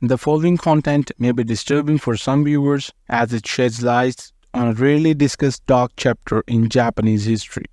The following content may be disturbing for some viewers as it sheds light on a rarely discussed dark chapter in Japanese history.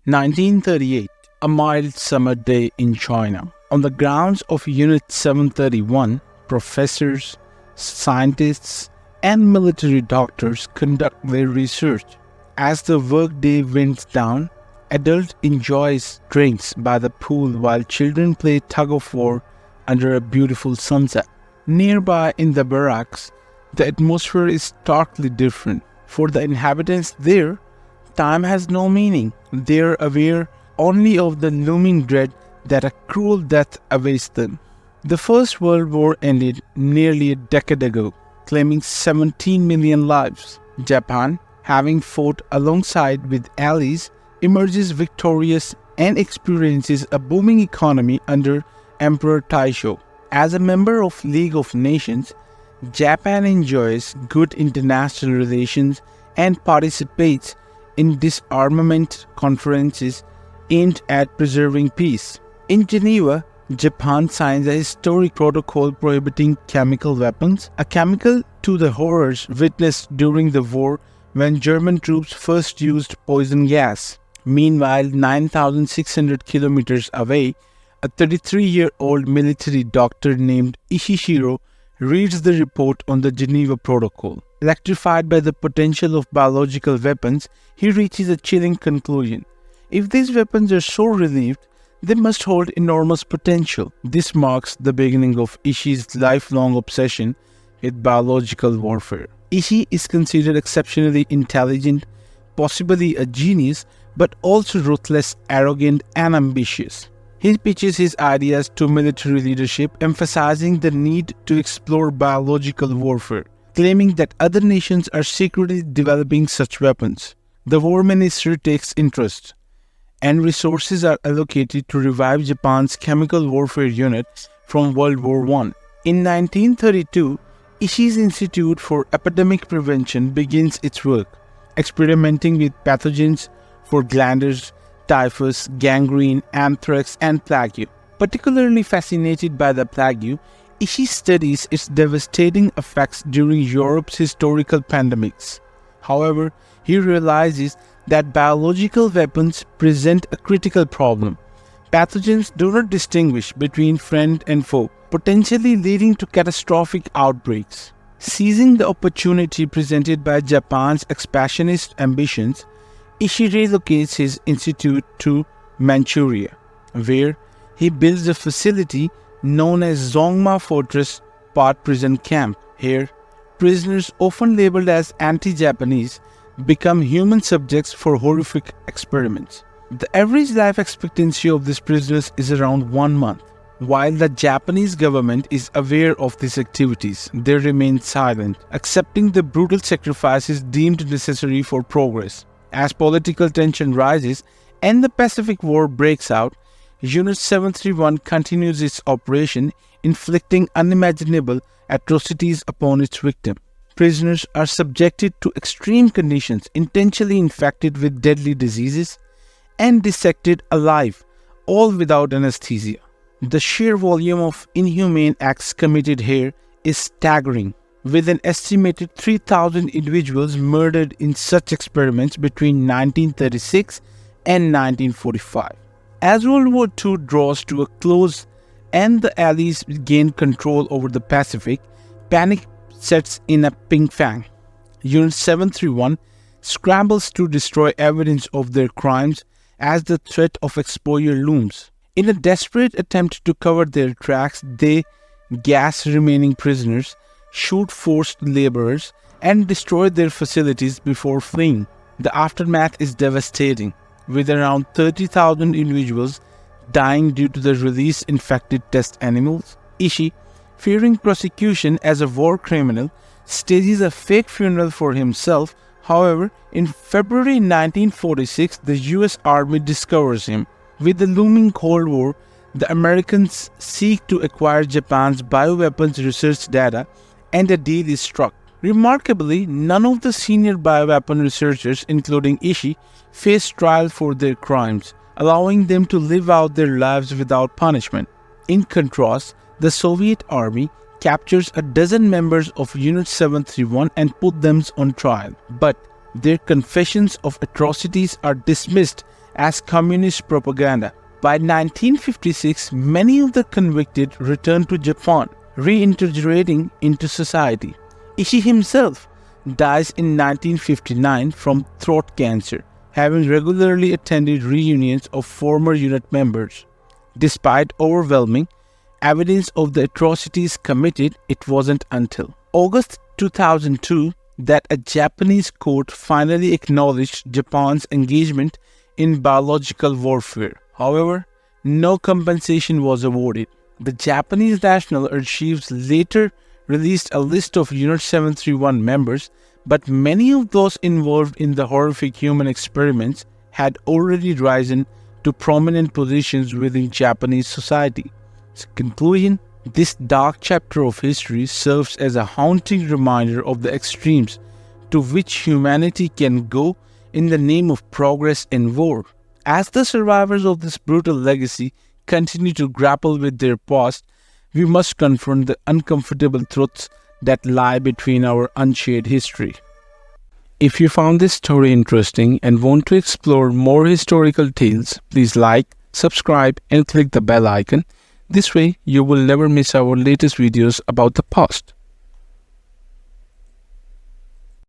1938, a mild summer day in China. On the grounds of Unit 731, professors, scientists, and military doctors conduct their research. As the workday winds down, adults enjoy drinks by the pool while children play tug-of-war under a beautiful sunset. Nearby in the barracks, the atmosphere is starkly different. For the inhabitants there, time has no meaning. They are aware only of the looming dread that a cruel death awaits them. The First World War ended nearly a decade ago, claiming 17 million lives. Japan, having fought alongside with allies, emerges victorious and experiences a booming economy under Emperor Taisho. As a member of League of Nations, Japan enjoys good international relations and participates in disarmament conferences aimed at preserving peace. In Geneva, Japan signs a historic protocol prohibiting chemical weapons, a chemical to the horrors witnessed during the war when German troops first used poison gas. Meanwhile, 9,600 kilometers away, a 33-year-old military doctor named Ishii reads the report on the Geneva Protocol. Electrified by the potential of biological weapons, he reaches a chilling conclusion. If these weapons are so relieved, they must hold enormous potential. This marks the beginning of Ishii's lifelong obsession with biological warfare. Ishii is considered exceptionally intelligent, possibly a genius, but also ruthless, arrogant, and ambitious. He pitches his ideas to military leadership, emphasizing the need to explore biological warfare, claiming that other nations are secretly developing such weapons. The War Ministry takes interest, and resources are allocated to revive Japan's chemical warfare unit from World War I. In 1932, Ishii's Institute for Epidemic Prevention begins its work, experimenting with pathogens for glanders, typhus, gangrene, anthrax, and plague. Particularly fascinated by the plague, Ishii studies its devastating effects during Europe's historical pandemics. However, he realizes that biological weapons present a critical problem. Pathogens do not distinguish between friend and foe, potentially leading to catastrophic outbreaks. Seizing the opportunity presented by Japan's expansionist ambitions, Ishii relocates his institute to Manchuria, where he builds a facility known as Zongma Fortress Part Prison Camp. Here, prisoners, often labeled as anti-Japanese, become human subjects for horrific experiments. The average life expectancy of these prisoners is around 1 month. While the Japanese government is aware of these activities, they remain silent, accepting the brutal sacrifices deemed necessary for progress. As political tension rises and the Pacific War breaks out, Unit 731 continues its operation, inflicting unimaginable atrocities upon its victim. Prisoners are subjected to extreme conditions, intentionally infected with deadly diseases, and dissected alive, all without anesthesia. The sheer volume of inhumane acts committed here is staggering, with an estimated 3,000 individuals murdered in such experiments between 1936 and 1945. As World War II draws to a close and the Allies gain control over the Pacific, panic sets in at Pingfang. Unit 731 scrambles to destroy evidence of their crimes as the threat of exposure looms. In a desperate attempt to cover their tracks, they gas remaining prisoners, shoot forced laborers, and destroy their facilities before fleeing. The aftermath is devastating, with around 30,000 individuals dying due to the released infected test animals. Ishii, fearing prosecution as a war criminal, stages a fake funeral for himself. However, in February 1946, the US Army discovers him. With the looming Cold War, the Americans seek to acquire Japan's bioweapons research data, and a deal is struck. Remarkably, none of the senior bioweapon researchers, including Ishii, face trial for their crimes, allowing them to live out their lives without punishment. In contrast, the Soviet army, captures a dozen members of Unit 731 and put them on trial. But their confessions of atrocities are dismissed as communist propaganda. By 1956, many of the convicted returned to Japan, reintegrating into society. Ishii himself dies in 1959 from throat cancer, having regularly attended reunions of former unit members. Despite overwhelming evidence of the atrocities committed, it wasn't until August 2002 that a Japanese court finally acknowledged Japan's engagement in biological warfare. However, no compensation was awarded. The Japanese National Archives later released a list of Unit 731 members, but many of those involved in the horrific human experiments had already risen to prominent positions within Japanese society. In conclusion, this dark chapter of history serves as a haunting reminder of the extremes to which humanity can go in the name of progress and war. As the survivors of this brutal legacy continue to grapple with their past, we must confront the uncomfortable truths that lie between our unshared history. If you found this story interesting and want to explore more historical tales, please like, subscribe, and click the bell icon. This way, you will never miss our latest videos about the past.